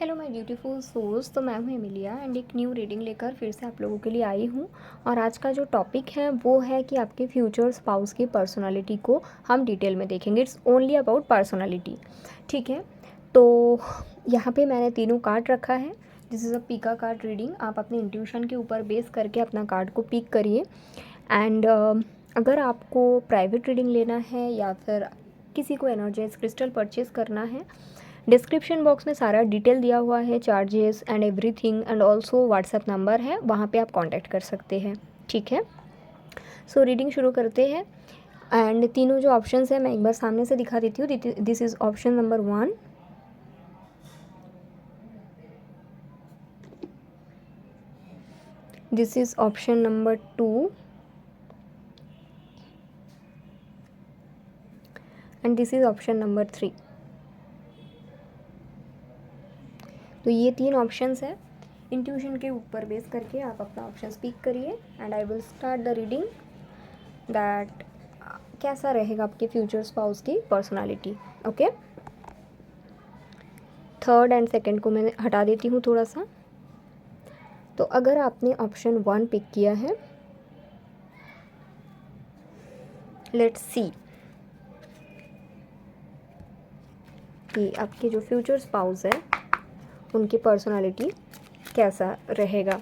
Hello my beautiful souls. तो मैं हूँ एमिलिया एंड एक न्यू रीडिंग लेकर फिर से आप लोगों के लिए आई हूँ। और आज का जो टॉपिक है वो है कि आपके फ्यूचर स्पाउस की पर्सनालिटी को हम डिटेल में देखेंगे। इट्स ओनली अबाउट पर्सनालिटी, ठीक है। तो यहाँ पे मैंने तीनों कार्ड रखा है। This is a Pika card reading. आप अपने इंट्यूशन के ऊपर बेस करके अपना कार्ड को पिक करिए। एंड अगर आपको प्राइवेट रीडिंग लेना है या फिर किसी को एनर्जाइज क्रिस्टल परचेज़ करना है, डिस्क्रिप्शन बॉक्स में सारा डिटेल दिया हुआ है, charges and everything, and also WhatsApp number है, वहाँ पे आप कांटेक्ट कर सकते हैं, ठीक है। सो रीडिंग शुरू करते हैं। एंड तीनों जो ऑप्शंस हैं मैं एक बार सामने से दिखा देती हूँ। This is option number 1, this is option number 2 and this is option number 3। तो ये तीन ऑप्शंस है। इंट्यूशन के ऊपर बेस करके आप अपना ऑप्शन पिक करिए and I will start the reading that कैसा रहेगा आपके फ्यूचर स्पाउस की personality. Okay, third and second को मैं हटा देती हूँ थोड़ा सा। तो अगर आपने ऑप्शन 1 पिक किया है, लेट्स सी कि आपके जो फ्यूचर स्पाउस है उनकी पर्सनालिटी कैसा रहेगा।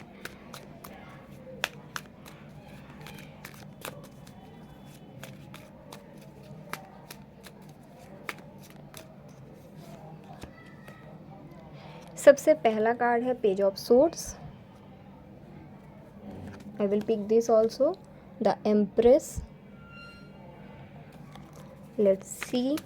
सबसे पहला कार्ड है page of swords. I will pick this also, the empress. Let's see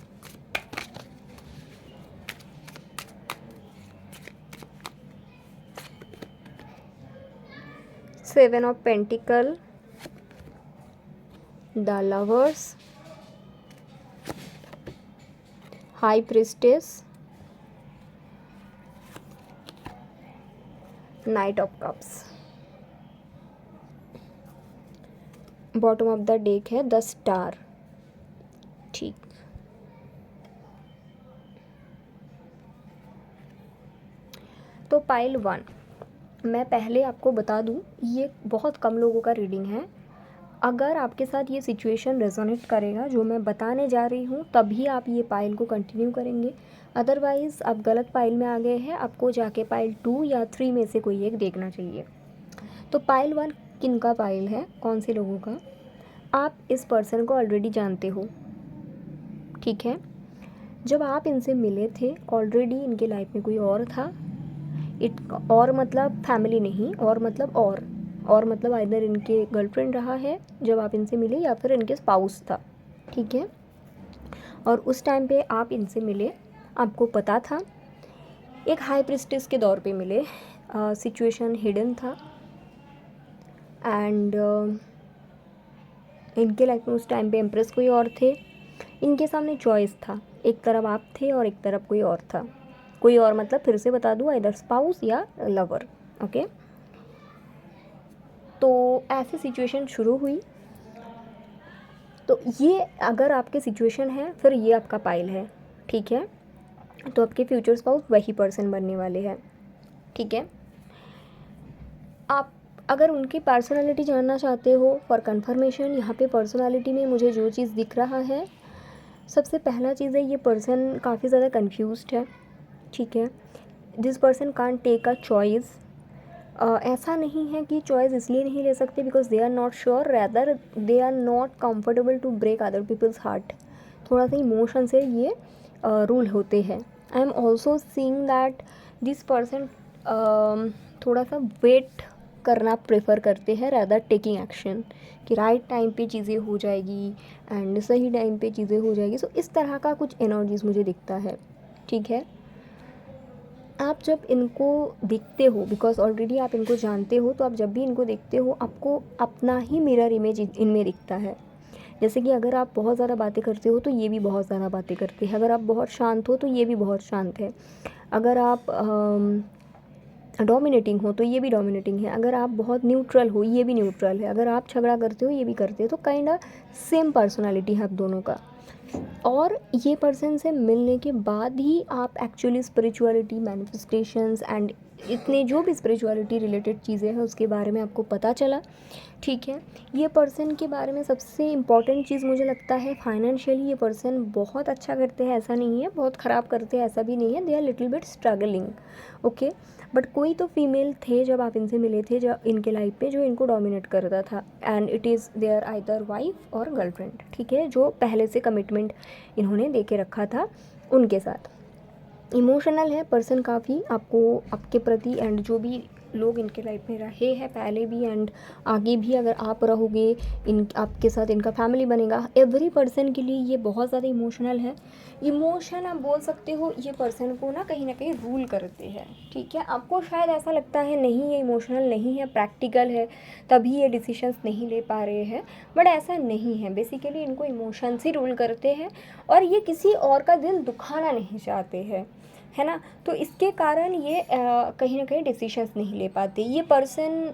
seven of pentacle, the lovers, high priestess, knight of cups. Bottom of the deck है द स्टार, ठीक। तो पाइल 1, मैं पहले आपको बता दूं ये बहुत कम लोगों का रीडिंग है। अगर आपके साथ ये सिचुएशन रेजोनेट करेगा जो मैं बताने जा रही हूँ तभी आप ये पाइल को कंटिन्यू करेंगे, अदरवाइज़ आप गलत पाइल में आ गए हैं। आपको जाके पाइल 2 या 3 में से कोई एक देखना चाहिए। तो पाइल 1 किन का पाइल है, कौन से लोगों का? आप इस पर्सन को ऑलरेडी जानते हो, ठीक है। जब आप इनसे मिले थे ऑलरेडी इनके लाइफ में कोई और था। और मतलब फैमिली नहीं, और मतलब और मतलब आइदर इनके गर्लफ्रेंड रहा है जब आप इनसे मिले या फिर इनके स्पाउस था, ठीक है। और उस टाइम पे आप इनसे मिले, आपको पता था, एक हाई प्रिस्टेस के दौर पे मिले, सिचुएशन हिडन था। एंड इनके लाइफ में उस टाइम पे एम्प्रेस कोई और थे। इनके सामने चॉइस था, एक तरफ आप थे और एक तरफ कोई और था। कोई और मतलब फिर से बता दूँ, आइदर स्पाउस या लवर, ओके। तो ऐसी सिचुएशन शुरू हुई। तो ये अगर आपके सिचुएशन है फिर ये आपका पाइल है, ठीक है। तो आपके फ्यूचर स्पाउस वही पर्सन बनने वाले हैं, ठीक है। आप अगर उनकी पर्सनालिटी जानना चाहते हो फॉर कंफर्मेशन, यहाँ पे पर्सनालिटी में मुझे जो चीज़ दिख रहा है, सबसे पहला चीज़ है ये पर्सन काफ़ी ज़्यादा कंफ्यूज्ड है, ठीक है। This person can't take a choice. ऐसा नहीं है कि चॉइस इसलिए नहीं ले सकते because they are not sure, rather they are not comfortable to break other people's heart. थोड़ा सा इमोशन से ये रूल होते हैं। I am also seeing that this person थोड़ा सा वेट करना प्रेफर करते हैं रैदर टेकिंग एक्शन, कि राइट टाइम पे चीज़ें हो जाएगी एंड सही टाइम पे चीज़ें हो जाएगी। सो इस तरह का कुछ एनर्जीज मुझे दिखता है, ठीक है। आप जब इनको देखते हो, बिकॉज ऑलरेडी आप इनको जानते हो, तो आप जब भी इनको देखते हो आपको अपना ही मिरर इमेज इनमें दिखता है। जैसे कि अगर आप बहुत ज़्यादा बातें करते हो तो ये भी बहुत ज़्यादा बातें करते हैं, अगर आप बहुत शांत हो तो ये भी बहुत शांत है, अगर आप डोमिनेटिंग हो तो ये भी डोमिनेटिंग है, अगर आप बहुत न्यूट्रल हो ये भी न्यूट्रल है, अगर आप झगड़ा करते हो ये भी करते हो। तो काइंड ऑफ सेम पर्सनालिटी है आप दोनों का, और ये पर्सन से मिलने के बाद ही आप एक्चुअली स्पिरिचुअलिटी, मैनिफेस्टेशंस एंड इतने जो भी स्पिरिचुअलिटी रिलेटेड चीज़ें हैं उसके बारे में आपको पता चला, ठीक है। ये पर्सन के बारे में सबसे इम्पॉर्टेंट चीज़ मुझे लगता है फाइनेंशियली ये पर्सन बहुत अच्छा करते हैं, ऐसा नहीं है, बहुत ख़राब करते हैं ऐसा भी नहीं है, they are little bit struggling, okay. But कोई तो फीमेल थे जब आप इनसे मिले थे, जब इनके लाइफ पे जो इनको डोमिनेट करता था, and it is there either wife और गर्लफ्रेंड, ठीक है, जो पहले से कमिटमेंट इन्होंने दे के रखा था उनके साथ। इमोशनल है पर्सन काफ़ी आपको, आपके प्रति, एंड जो भी लोग इनके लाइफ में रहे हैं पहले भी एंड आगे भी अगर आप रहोगे, इन आपके साथ इनका फैमिली बनेगा, एवरी पर्सन के लिए ये बहुत ज़्यादा इमोशनल है। इमोशन आप बोल सकते हो ये पर्सन को ना कहीं रूल करते हैं, ठीक है। आपको शायद ऐसा लगता है नहीं ये इमोशनल नहीं है, प्रैक्टिकल है, तभी ये डिसीशंस नहीं ले पा रहे हैं, बट ऐसा नहीं है। बेसिकली इनको इमोशंस ही रूल करते हैं और ये किसी और का दिल दुखाना नहीं चाहते हैं, है ना। तो इसके कारण ये कहीं ना कहीं डिसीशंस नहीं ले पाते। ये पर्सन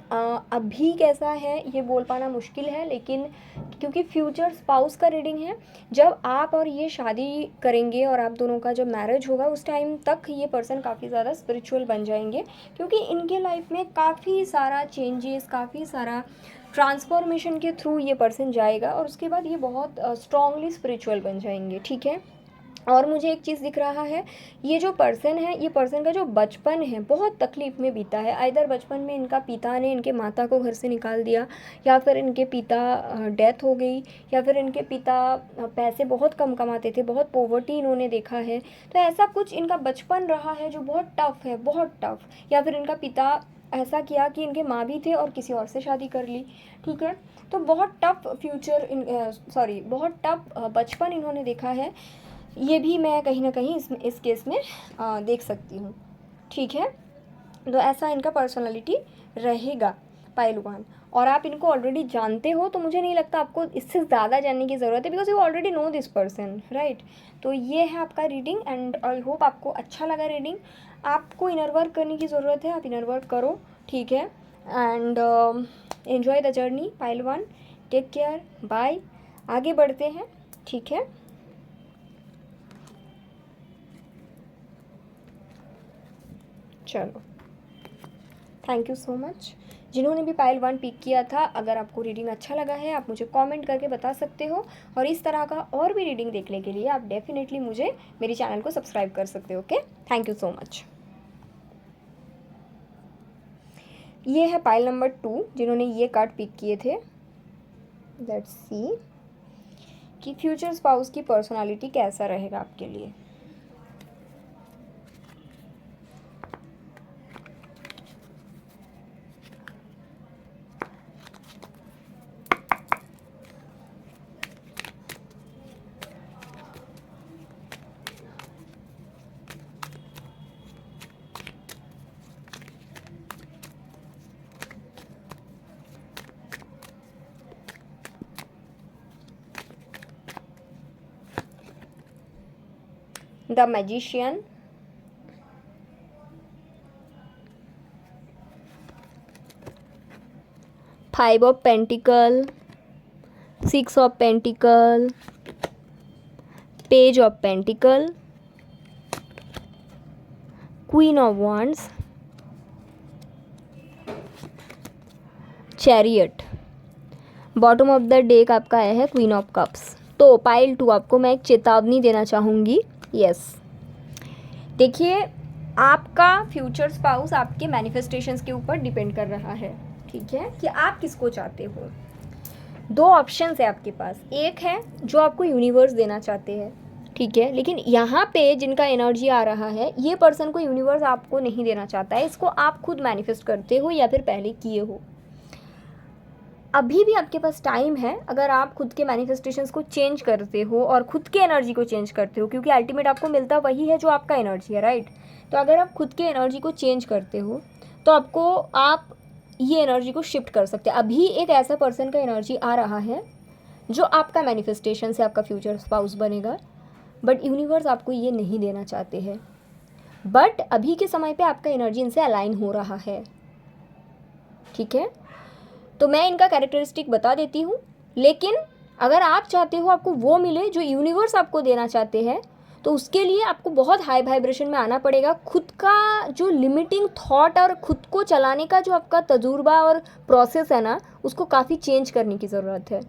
अभी कैसा है ये बोल पाना मुश्किल है, लेकिन क्योंकि फ्यूचर स्पाउस का रीडिंग है, जब आप और ये शादी करेंगे और आप दोनों का जब मैरिज होगा उस टाइम तक ये पर्सन काफ़ी ज़्यादा स्पिरिचुअल बन जाएंगे, क्योंकि इनके लाइफ में काफ़ी सारा चेंजेस, काफ़ी सारा ट्रांसफॉर्मेशन के थ्रू ये पर्सन जाएगा और उसके बाद ये बहुत स्ट्रांगली स्पिरिचुअल बन जाएंगे, ठीक है। और मुझे एक चीज़ दिख रहा है, ये जो पर्सन है, ये पर्सन का जो बचपन है बहुत तकलीफ़ में बीता है। आइदर बचपन में इनका पिता ने इनके माता को घर से निकाल दिया, या फिर इनके पिता डेथ हो गई, या फिर इनके पिता पैसे बहुत कम कमाते थे, बहुत पॉवर्टी इन्होंने देखा है। तो ऐसा कुछ इनका बचपन रहा है जो बहुत टफ़ है, बहुत टफ़। या फिर इनका पिता ऐसा किया कि इनके माँ भी थे और किसी और से शादी कर ली, ठीक है। तो बहुत टफ़ फ्यूचर बहुत टफ़ बचपन इन्होंने देखा है। ये भी मैं कहीं ना कहीं इस केस में देख सकती हूँ, ठीक है। तो ऐसा इनका पर्सनालिटी रहेगा पाइलवान। और आप इनको ऑलरेडी जानते हो, तो मुझे नहीं लगता आपको इससे ज़्यादा जानने की ज़रूरत है, because you already know this person, right. तो ये है आपका रीडिंग एंड आई होप आपको अच्छा लगा रीडिंग। आपको इनर वर्क करने की ज़रूरत है, आप इनर वर्क करो, ठीक है। एंड एन्जॉय द जर्नी पाइलवान, टेक केयर, बाय। आगे बढ़ते हैं, ठीक है। चलो, थैंक यू सो मच। जिन्होंने भी पाइल 1 पिक किया था, अगर आपको रीडिंग अच्छा लगा है आप मुझे कमेंट करके बता सकते हो, और इस तरह का और भी रीडिंग देखने के लिए आप डेफिनेटली मुझे मेरी चैनल को सब्सक्राइब कर सकते हो, okay. Thank you so much. ये है पाइल नंबर 2 जिन्होंने ये कार्ड पिक किए थे। लेट्स सी कि फ्यूचर स्पाउस की पर्सनालिटी कैसा रहेगा आपके लिए। The magician, five of pentacle, 6 of pentacle, page of pentacle, queen of wands, chariot. Bottom of the deck आपका आया है क्वीन ऑफ कप्स। तो पाइल 2 आपको मैं एक चेतावनी देना चाहूँगी। यस, देखिए, आपका फ्यूचर स्पाउस आपके मैनिफेस्टेशंस के ऊपर डिपेंड कर रहा है, ठीक है, कि आप किसको चाहते हो। 2 ऑप्शंस है आपके पास। एक है जो आपको यूनिवर्स देना चाहते हैं, ठीक है, लेकिन यहाँ पे जिनका एनर्जी आ रहा है, ये पर्सन को यूनिवर्स आपको नहीं देना चाहता है, इसको आप खुद मैनिफेस्ट करते हो या फिर पहले किए हो। अभी भी आपके पास टाइम है, अगर आप खुद के मैनिफेस्टेशंस को चेंज करते हो और खुद के एनर्जी को चेंज करते हो, क्योंकि अल्टीमेट आपको मिलता वही है जो आपका एनर्जी है, राइट। तो अगर आप खुद के एनर्जी को चेंज करते हो तो आप ये एनर्जी को शिफ्ट कर सकते हैं। अभी एक ऐसा पर्सन का एनर्जी आ रहा है जो आपका मैनिफेस्टेशन से आपका फ्यूचर स्पाउस बनेगा, बट यूनिवर्स आपको ये नहीं देना चाहते हैं। बट अभी के समय पे आपका एनर्जी इनसे अलाइन हो रहा है, ठीक है। तो मैं इनका कैरेक्टरिस्टिक बता देती हूँ, लेकिन अगर आप चाहते हो आपको वो मिले जो यूनिवर्स आपको देना चाहते हैं, तो उसके लिए आपको बहुत हाई वाइब्रेशन में आना पड़ेगा। खुद का जो लिमिटिंग थॉट और खुद को चलाने का जो आपका तजुर्बा और प्रोसेस है ना, उसको काफ़ी चेंज करने की ज़रूरत है।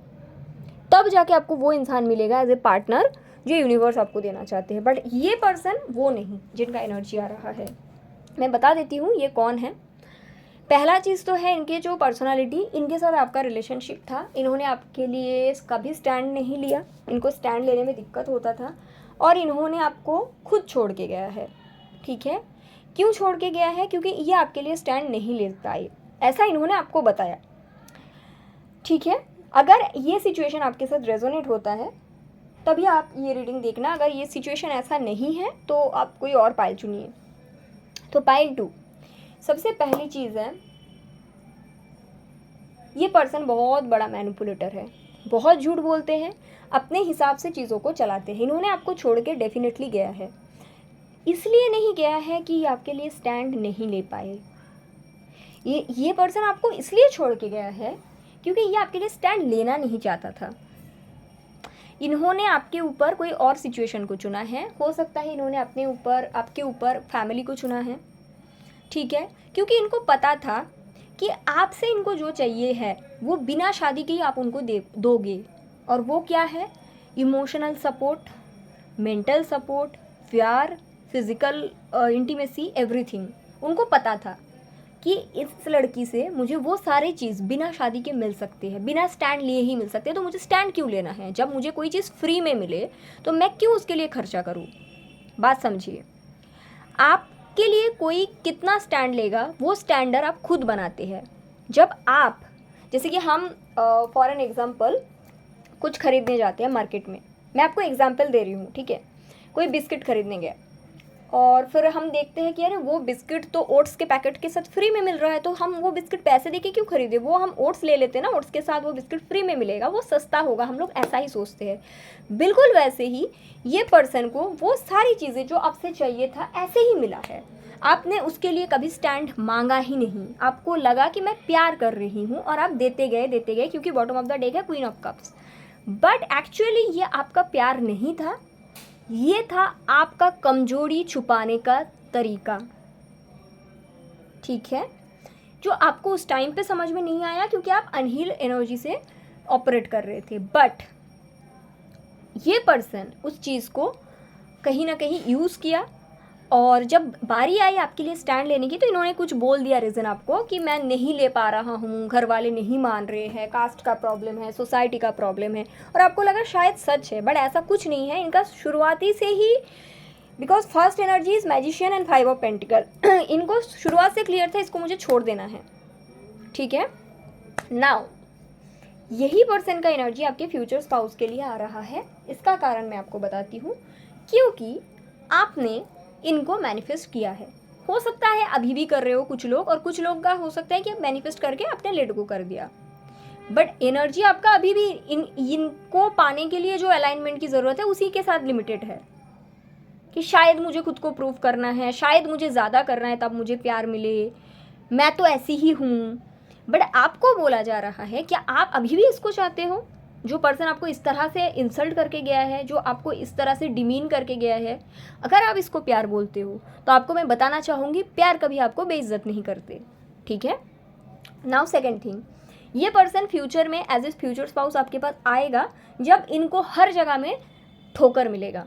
तब जाके आपको वो इंसान मिलेगा एज ए पार्टनर जो यूनिवर्स आपको देना चाहते हैं। बट ये पर्सन वो नहीं जिनका एनर्जी आ रहा है। मैं बता देती हूँ ये कौन है। पहला चीज़ तो है इनके जो पर्सनालिटी, इनके साथ आपका रिलेशनशिप था, इन्होंने आपके लिए कभी स्टैंड नहीं लिया, इनको स्टैंड लेने में दिक्कत होता था और इन्होंने आपको खुद छोड़ के गया है। ठीक है, क्यों छोड़ के गया है? क्योंकि ये आपके लिए स्टैंड नहीं ले पाए, ऐसा इन्होंने आपको बताया। ठीक है, अगर ये सिचुएशन आपके साथ रेजोनेट होता है तभी आप ये रीडिंग देखना। अगर ये सिचुएशन ऐसा नहीं है तो आप कोई और पाइल चुनिए। तो पाइल 2, सबसे पहली चीज़ है, ये पर्सन बहुत बड़ा मैनिपुलेटर है, बहुत झूठ बोलते हैं, अपने हिसाब से चीज़ों को चलाते हैं। इन्होंने आपको छोड़ के डेफिनेटली गया है, इसलिए नहीं गया है कि ये आपके लिए स्टैंड नहीं ले पाए। ये पर्सन आपको इसलिए छोड़ के गया है क्योंकि ये आपके लिए स्टैंड लेना नहीं चाहता था। इन्होंने आपके ऊपर कोई और सिचुएशन को चुना है, हो सकता है इन्होंने आपके ऊपर फैमिली को चुना है। ठीक है, क्योंकि इनको पता था कि आपसे इनको जो चाहिए है वो बिना शादी के ही आप उनको दोगे। और वो क्या है? इमोशनल सपोर्ट, मेंटल सपोर्ट, प्यार, फिजिकल इंटीमेसी, एवरीथिंग। उनको पता था कि इस लड़की से मुझे वो सारी चीज़ बिना शादी के मिल सकती है, बिना स्टैंड लिए ही मिल सकते हैं। तो मुझे स्टैंड क्यों लेना है? जब मुझे कोई चीज़ फ्री में मिले तो मैं क्यों उसके लिए खर्चा करूँ? बात समझिए, आपके लिए कोई कितना स्टैंड लेगा वो स्टैंडर्ड आप खुद बनाते हैं। जब आप, जैसे कि हम फॉर एन एग्जांपल कुछ खरीदने जाते हैं मार्केट में, मैं आपको एग्जांपल दे रही हूँ, ठीक है। कोई बिस्किट खरीदने गया और फिर हम देखते हैं कि अरे वो बिस्किट तो ओट्स के पैकेट के साथ फ्री में मिल रहा है, तो हम वो बिस्किट पैसे देके क्यों खरीदे, वो हम ओट्स ले लेते हैं ना, ओट्स के साथ वो बिस्किट फ्री में मिलेगा, वो सस्ता होगा, हम लोग ऐसा ही सोचते हैं। बिल्कुल वैसे ही ये पर्सन को वो सारी चीज़ें जो आपसे चाहिए था ऐसे ही मिला है। आपने उसके लिए कभी स्टैंड मांगा ही नहीं, आपको लगा कि मैं प्यार कर रही हूँ और आप देते गए क्योंकि बॉटम ऑफ द डेक है queen of cups. But actually ये आपका प्यार नहीं था, ये था आपका कमजोरी छुपाने का तरीका। ठीक है, जो आपको उस टाइम पे समझ में नहीं आया क्योंकि आप अनहील एनर्जी से ऑपरेट कर रहे थे। बट ये पर्सन उस चीज़ को कहीं ना कहीं यूज़ किया और जब बारी आई आपके लिए स्टैंड लेने की तो इन्होंने कुछ बोल दिया रीज़न आपको कि मैं नहीं ले पा रहा हूँ, घर वाले नहीं मान रहे हैं, कास्ट का प्रॉब्लम है, सोसाइटी का प्रॉब्लम है, और आपको लगा शायद सच है। बट ऐसा कुछ नहीं है, इनका शुरुआती से ही, because first energy is magician and 5 of pentacles, इनको शुरुआत से क्लियर था इसको मुझे छोड़ देना है। ठीक है, नाउ यही पर्सन का एनर्जी आपके फ्यूचर स्पाउस के लिए आ रहा है। इसका कारण मैं आपको बताती हूँ, क्योंकि आपने इनको मैनिफेस्ट किया है। हो सकता है अभी भी कर रहे हो कुछ लोग, और कुछ लोग का हो सकता है कि आप मैनिफेस्ट करके अपने लेट को कर दिया। बट एनर्जी आपका अभी भी इनको पाने के लिए जो अलाइनमेंट की ज़रूरत है उसी के साथ लिमिटेड है, कि शायद मुझे खुद को प्रूव करना है, शायद मुझे ज़्यादा करना है तब मुझे प्यार मिले, मैं तो ऐसी ही हूँ। बट आपको बोला जा रहा है क्या आप अभी भी इसको चाहते हो? जो पर्सन आपको इस तरह से इंसल्ट करके गया है, जो आपको इस तरह से डिमीन करके गया है, अगर आप इसको प्यार बोलते हो तो आपको मैं बताना चाहूँगी, प्यार कभी आपको बेइज्जत नहीं करते। ठीक है, नाउ सेकेंड थिंग, ये पर्सन फ्यूचर में एज ए फ्यूचर स्पाउस आपके पास आएगा जब इनको हर जगह में ठोकर मिलेगा।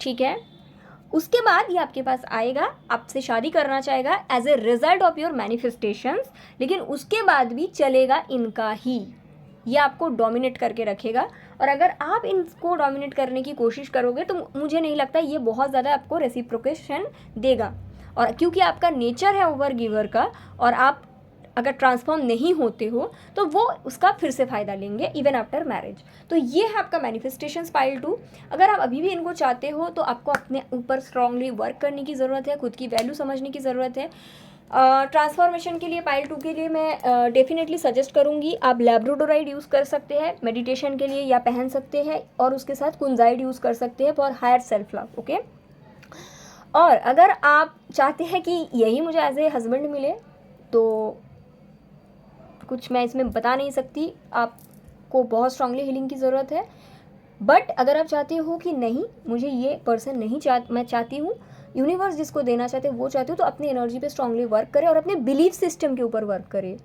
ठीक है, उसके बाद ये आपके पास आएगा, आपसे शादी करना चाहेगा as a result of your manifestations, लेकिन उसके बाद भी चलेगा इनका ही, ये आपको डोमिनेट करके रखेगा। और अगर आप इनको डोमिनेट करने की कोशिश करोगे तो मुझे नहीं लगता ये बहुत ज़्यादा आपको रेसिप्रोकेशन देगा। और क्योंकि आपका नेचर है ओवर गिवर का, और आप अगर ट्रांसफॉर्म नहीं होते हो तो वो उसका फिर से फ़ायदा लेंगे इवन आफ्टर मैरिज। तो ये है आपका मैनिफेस्टेशंस पाइल 2। अगर आप अभी भी इनको चाहते हो तो आपको अपने ऊपर स्ट्रांगली वर्क करने की ज़रूरत है, खुद की वैल्यू समझने की ज़रूरत है। ट्रांसफॉर्मेशन के लिए पाइल 2 के लिए मैं डेफिनेटली सजेस्ट करूँगी, आप लैब्राडोराइट यूज़ कर सकते हैं मेडिटेशन के लिए, या पहन सकते हैं, और उसके साथ कुंजाइड यूज़ कर सकते हैं for higher self love. Okay, और अगर आप चाहते हैं कि यही मुझे एज ए हस्बैंड मिले तो कुछ मैं इसमें बता नहीं सकती, आप आपको बहुत स्ट्रांगली हीलिंग की ज़रूरत है। बट अगर आप चाहते हो कि नहीं, मुझे ये पर्सन नहीं मैं चाहती हूँ, यूनिवर्स जिसको देना चाहते हो वो चाहते हो, तो अपनी एनर्जी पे स्ट्रांगली वर्क करें और अपने बिलीफ सिस्टम के ऊपर वर्क करें।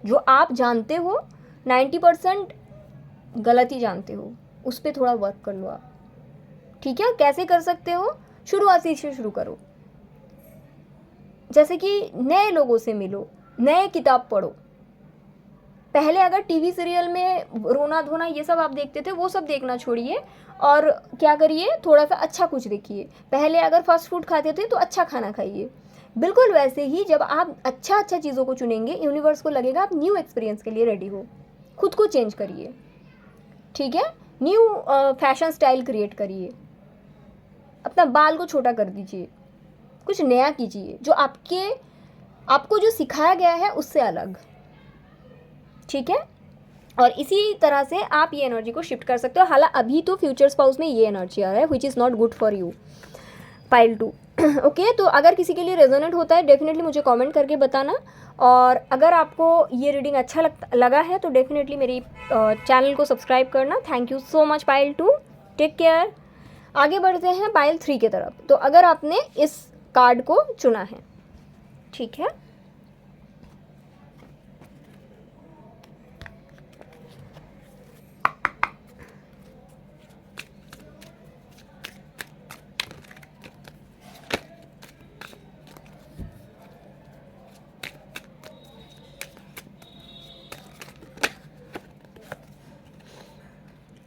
जो आप जानते हो 90% गलत ही जानते हो, उस पर थोड़ा वर्क कर लो आप, ठीक है। कैसे कर सकते हो? शुरुआत से शुरू करो। जैसे कि नए लोगों से मिलो, नए किताब पढ़ो। पहले अगर टीवी सीरियल में रोना धोना ये सब आप देखते थे, वो सब देखना छोड़िए और क्या करिए, थोड़ा सा अच्छा कुछ देखिए। पहले अगर फास्ट फूड खाते थे तो अच्छा खाना खाइए। बिल्कुल वैसे ही जब आप अच्छा चीज़ों को चुनेंगे, यूनिवर्स को लगेगा आप न्यू एक्सपीरियंस के लिए रेडी हो। खुद को चेंज करिए, ठीक है। न्यू फैशन स्टाइल क्रिएट करिए, अपना बाल को छोटा कर दीजिए, कुछ नया कीजिए जो आपको जो सिखाया गया है उससे अलग, ठीक है। और इसी तरह से आप ये एनर्जी को शिफ्ट कर सकते हो। हालांकि अभी तो फ्यूचर स्पाउस में ये एनर्जी आ रहा है which is not good for you, pile 2। Okay, तो अगर किसी के लिए रेजोनेट होता है डेफिनेटली मुझे कमेंट करके बताना। और अगर आपको ये रीडिंग अच्छा लगा है तो डेफिनेटली मेरी चैनल को सब्सक्राइब करना। Thank you so much pile 2, take care. आगे बढ़ते हैं पाइल 3 की तरफ। तो अगर आपने इस कार्ड को चुना है, ठीक है,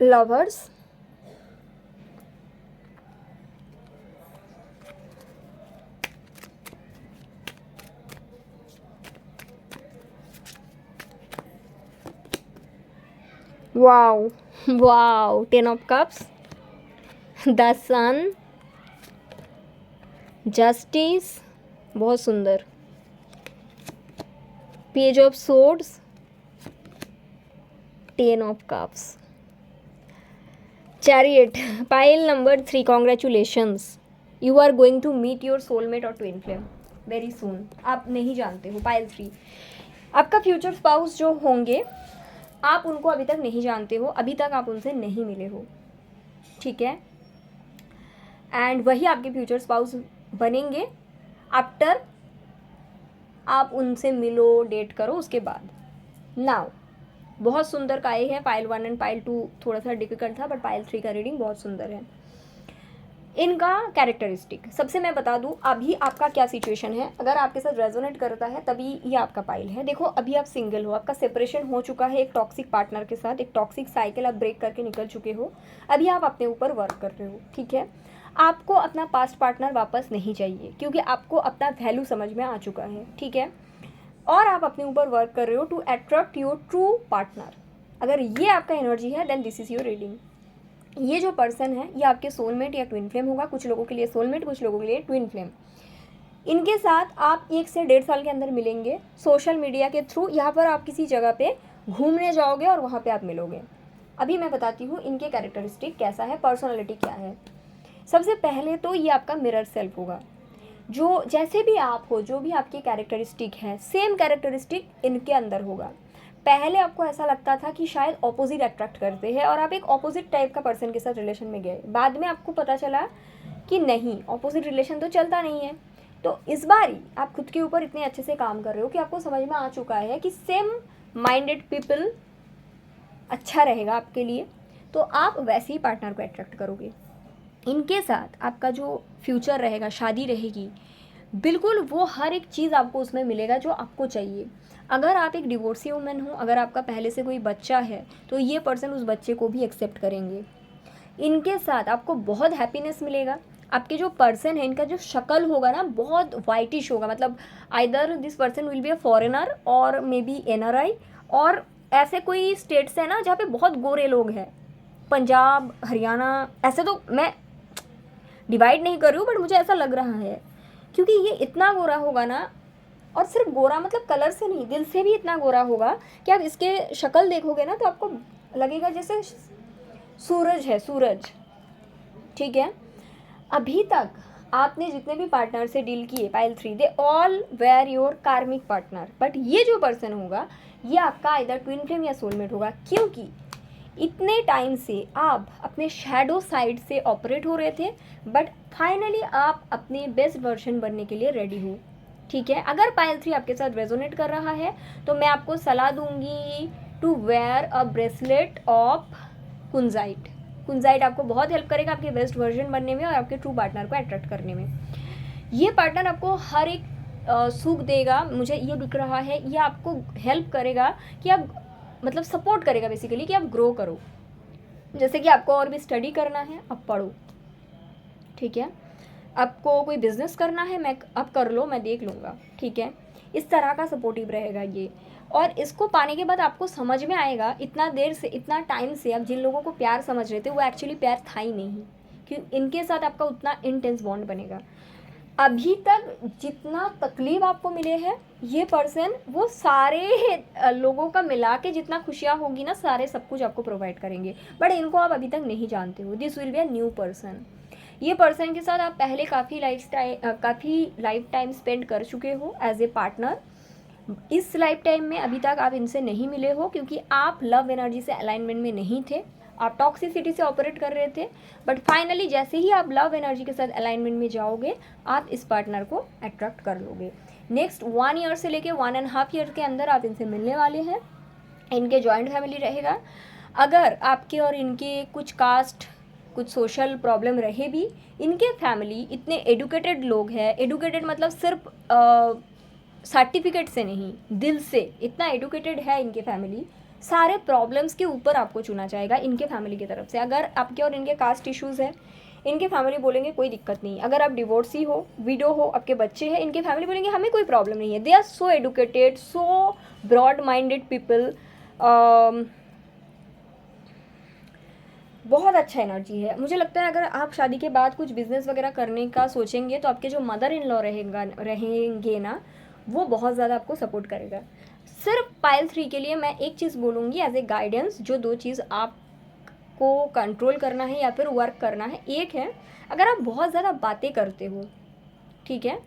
lovers, wow wow, 10 of cups, the sun, justice, बहुत सुंदर, page of swords, 10 of cups, chariot. Pile number 3, congratulations, you are going to meet your soulmate और ट्विन फ्लेम वेरी सून। आप नहीं जानते हो, पाइल 3 आपका फ्यूचर स्पाउस जो होंगे, आप उनको अभी तक नहीं जानते हो, अभी तक आप उनसे नहीं मिले हो, ठीक है। एंड वही आपके फ्यूचर स्पाउस बनेंगे आफ्टर आप उनसे मिलो, डेट करो, उसके बाद। नाउ बहुत सुंदर काए हैं। पाइल 1 एंड पाइल 2 थोड़ा सा डिफिकल्ट था, बट पाइल 3 का रीडिंग बहुत सुंदर है। इनका कैरेक्टरिस्टिक सबसे मैं बता दूं, अभी आपका क्या सिचुएशन है, अगर आपके साथ रेजोनेट करता है तभी ये आपका पाइल है। देखो अभी आप सिंगल हो, आपका सेपरेशन हो चुका है एक टॉक्सिक पार्टनर के साथ, एक टॉक्सिक साइकिल आप ब्रेक करके निकल चुके हो। अभी आप अपने ऊपर वर्क कर रहे हो, ठीक है। आपको अपना पास्ट पार्टनर वापस नहीं चाहिए क्योंकि आपको अपना वैल्यू समझ में आ चुका है, ठीक है। और आप अपने ऊपर वर्क कर रहे हो to attract your true partner. अगर ये आपका एनर्जी है then this is your reading. ये जो पर्सन है ये आपके सोलमेट या ट्विन फ्लेम होगा। कुछ लोगों के लिए सोलमेट, कुछ लोगों के लिए ट्विन फ्लेम। इनके साथ आप 1 से 1.5 साल के अंदर मिलेंगे सोशल मीडिया के थ्रू। यहाँ पर आप किसी जगह पे घूमने जाओगे और वहाँ पे आप मिलोगे। अभी मैं बताती हूँ इनके कैरेक्टरिस्टिक कैसा है, पर्सनैलिटी क्या है। सबसे पहले तो ये आपका मिरर सेल्फ होगा। जो जैसे भी आप हो, जो भी आपकी कैरेक्टरिस्टिक है, सेम कैरेक्टरिस्टिक इनके अंदर होगा। पहले आपको ऐसा लगता था कि शायद ऑपोजिट अट्रैक्ट करते हैं और आप एक ऑपोजिट टाइप का पर्सन के साथ रिलेशन में गए। बाद में आपको पता चला कि नहीं, ऑपोजिट रिलेशन तो चलता नहीं है। तो इस बार आप खुद के ऊपर इतने अच्छे से काम कर रहे हो कि आपको समझ में आ चुका है कि सेम माइंडेड पीपल अच्छा रहेगा आपके लिए, तो आप वैसे ही पार्टनर को अट्रैक्ट करोगे। इनके साथ आपका जो फ्यूचर रहेगा, शादी रहेगी, बिल्कुल वो हर एक चीज़ आपको उसमें मिलेगा जो आपको चाहिए। अगर आप एक डिवोर्सी वुमेन हो, अगर आपका पहले से कोई बच्चा है, तो ये पर्सन उस बच्चे को भी एक्सेप्ट करेंगे। इनके साथ आपको बहुत हैप्पीनेस मिलेगा। आपके जो पर्सन है, इनका जो शक्ल होगा ना, बहुत वाइटिश होगा। मतलब either this person will be a foreigner और मे बी NRI, और ऐसे कोई स्टेट्स है ना जहाँ पे बहुत गोरे लोग हैं, पंजाब, हरियाणा। ऐसे तो मैं डिवाइड नहीं कर रही हूँ, बट मुझे ऐसा लग रहा है क्योंकि ये इतना गोरा होगा ना, और सिर्फ गोरा मतलब कलर से नहीं, दिल से भी इतना गोरा होगा कि आप इसके शक्ल देखोगे ना तो आपको लगेगा जैसे सूरज है, सूरज, ठीक है। अभी तक आपने जितने भी पार्टनर से डील किए pile 3, they all were your karmic partner. But ये जो पर्सन होगा ये आपका इधर ट्विन फ्लेम या सोलमेट होगा, क्योंकि इतने टाइम से आप अपने शैडो साइड से ऑपरेट हो रहे थे, बट फाइनली आप अपने बेस्ट वर्जन बनने के लिए रेडी हो। ठीक है, अगर पायल 3 आपके साथ रेजोनेट कर रहा है तो मैं आपको सलाह दूंगी to wear a bracelet of kunzite. Kunzite आपको बहुत हेल्प करेगा आपके बेस्ट वर्जन बनने में और आपके ट्रू पार्टनर को अट्रैक्ट करने में। ये पार्टनर आपको हर एक सुख देगा, मुझे ये दिख रहा है। ये आपको हेल्प करेगा कि आप मतलब सपोर्ट करेगा बेसिकली कि आप ग्रो करो। जैसे कि आपको और भी स्टडी करना है, आप पढ़ो। ठीक है, आपको कोई बिजनेस करना है, मैं आप कर लो, मैं देख लूँगा। ठीक है, इस तरह का सपोर्टिव रहेगा ये। और इसको पाने के बाद आपको समझ में आएगा इतना देर से, इतना टाइम से आप जिन लोगों को प्यार समझ रहे थे वो एक्चुअली प्यार था ही नहीं, कि इनके साथ आपका उतना इंटेंस बॉन्ड बनेगा। अभी तक जितना तकलीफ आपको मिले हैं ये पर्सन, वो सारे लोगों का मिला के जितना खुशियाँ होगी ना, सारे सब कुछ आपको प्रोवाइड करेंगे। बट इनको आप अभी तक नहीं जानते हो। This will be a new person. ये पर्सन के साथ आप पहले काफ़ी लाइफ टाइम स्पेंड कर चुके हो एज ए पार्टनर। इस लाइफ टाइम में अभी तक आप इनसे नहीं मिले हो क्योंकि आप लव एनर्जी से अलाइनमेंट में नहीं थे, आप टॉक्सिसिटी से ऑपरेट कर रहे थे। बट फाइनली जैसे ही आप लव एनर्जी के साथ अलाइनमेंट में जाओगे, आप इस पार्टनर को अट्रैक्ट कर लोगे। नेक्स्ट 1 ईयर से लेके 1.5 ईयर के अंदर आप इनसे मिलने वाले हैं। इनके जॉइंट फैमिली रहेगा। अगर आपके और इनके कुछ कास्ट, कुछ सोशल प्रॉब्लम रहे भी, इनके फैमिली इतने एडुकेटेड लोग हैं। एडुकेटेड मतलब सिर्फ सर्टिफिकेट से नहीं, दिल से इतना एडुकेटेड है इनके फैमिली। सारे प्रॉब्लम्स के ऊपर आपको चुना जाएगा इनके फैमिली की तरफ से। अगर आपके और इनके कास्ट इश्यूज़ है, इनके फैमिली बोलेंगे कोई दिक्कत नहीं। अगर आप डिवोर्सी हो, विडो हो, आपके बच्चे हैं, इनके फैमिली बोलेंगे हमें कोई प्रॉब्लम नहीं है। They are so educated, so broad minded people. बहुत अच्छा एनर्जी है। मुझे लगता है अगर आप शादी के बाद कुछ बिजनेस वगैरह करने का सोचेंगे तो आपके जो मदर इन लॉ रहेंगे ना, वो बहुत ज़्यादा आपको सपोर्ट करेगा। सिर्फ पायल 3 के लिए मैं एक चीज़ बोलूँगी एज ए गाइडेंस, जो 2 चीज़ आपको कंट्रोल करना है या फिर वर्क करना है। एक है, अगर आप बहुत ज़्यादा बातें करते हो, ठीक है,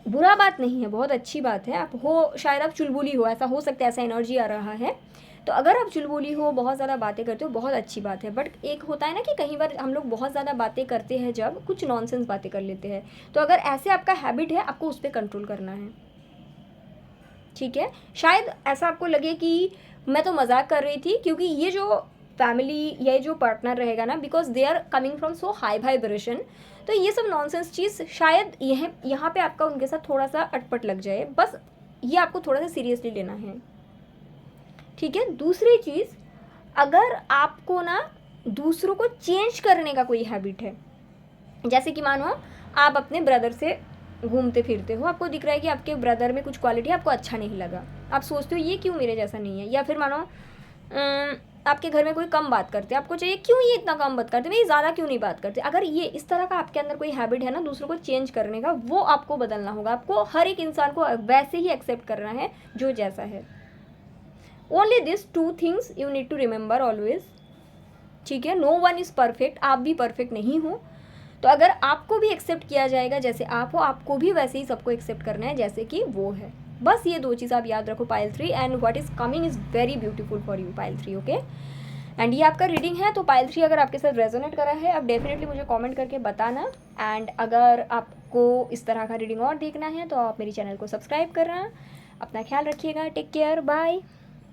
बुरा बात नहीं है, बहुत अच्छी बात है। आप हो, शायद आप चुलबुली हो, ऐसा हो सकता है, ऐसा एनर्जी आ रहा है। तो अगर आप चुलबुली हो, बहुत ज़्यादा बातें करते हो, बहुत अच्छी बात है। बट एक होता है ना कि कई बार हम लोग बहुत ज़्यादा बातें करते हैं, जब कुछ नॉनसेंस बातें कर लेते हैं। तो अगर ऐसे आपका हैबिट है, आपको उस पर कंट्रोल करना है। ठीक है, शायद ऐसा आपको लगे कि मैं तो मजाक कर रही थी, क्योंकि ये जो फैमिली, ये जो पार्टनर रहेगा ना, because they are coming from so high vibration, तो ये सब नॉनसेंस चीज़ शायद यहाँ पे आपका उनके साथ थोड़ा सा अटपट लग जाए। बस ये आपको थोड़ा सा सीरियसली लेना है। ठीक है, दूसरी चीज़, अगर आपको ना दूसरों को चेंज करने का कोई हैबिट है, जैसे कि मानो आप अपने ब्रदर से घूमते फिरते हो, आपको दिख रहा है कि आपके ब्रदर में कुछ क्वालिटी आपको अच्छा नहीं लगा, आप सोचते हो ये क्यों मेरे जैसा नहीं है। या फिर मानो आपके घर में कोई कम बात करते, आपको चाहिए क्यों ये इतना कम बात करते, मैं ये ज़्यादा क्यों नहीं बात करते। अगर ये इस तरह का आपके अंदर कोई हैबिट है ना दूसरों को चेंज करने का, वो आपको बदलना होगा। आपको हर एक इंसान को वैसे ही एक्सेप्ट करना है जो जैसा है। Only this 2 things you need to remember always. ठीक है, नो वन इज़ परफेक्ट, आप भी परफेक्ट नहीं हो। तो अगर आपको भी एक्सेप्ट किया जाएगा जैसे आप हो, आपको भी वैसे ही सबको एक्सेप्ट करना है जैसे कि वो है। बस ये 2 चीज़ आप याद रखो पायल 3, and what is coming is very beautiful for you Payal 3। Okay, and ये आपका रीडिंग है। तो पायल 3 अगर आपके साथ रेजोनेट करा है, आप डेफिनेटली मुझे कमेंट करके बताना। एंड अगर आपको इस तरह का रीडिंग और देखना है तो आप मेरी चैनल को सब्सक्राइब करना। अपना ख्याल रखिएगा, टेक केयर, बाय।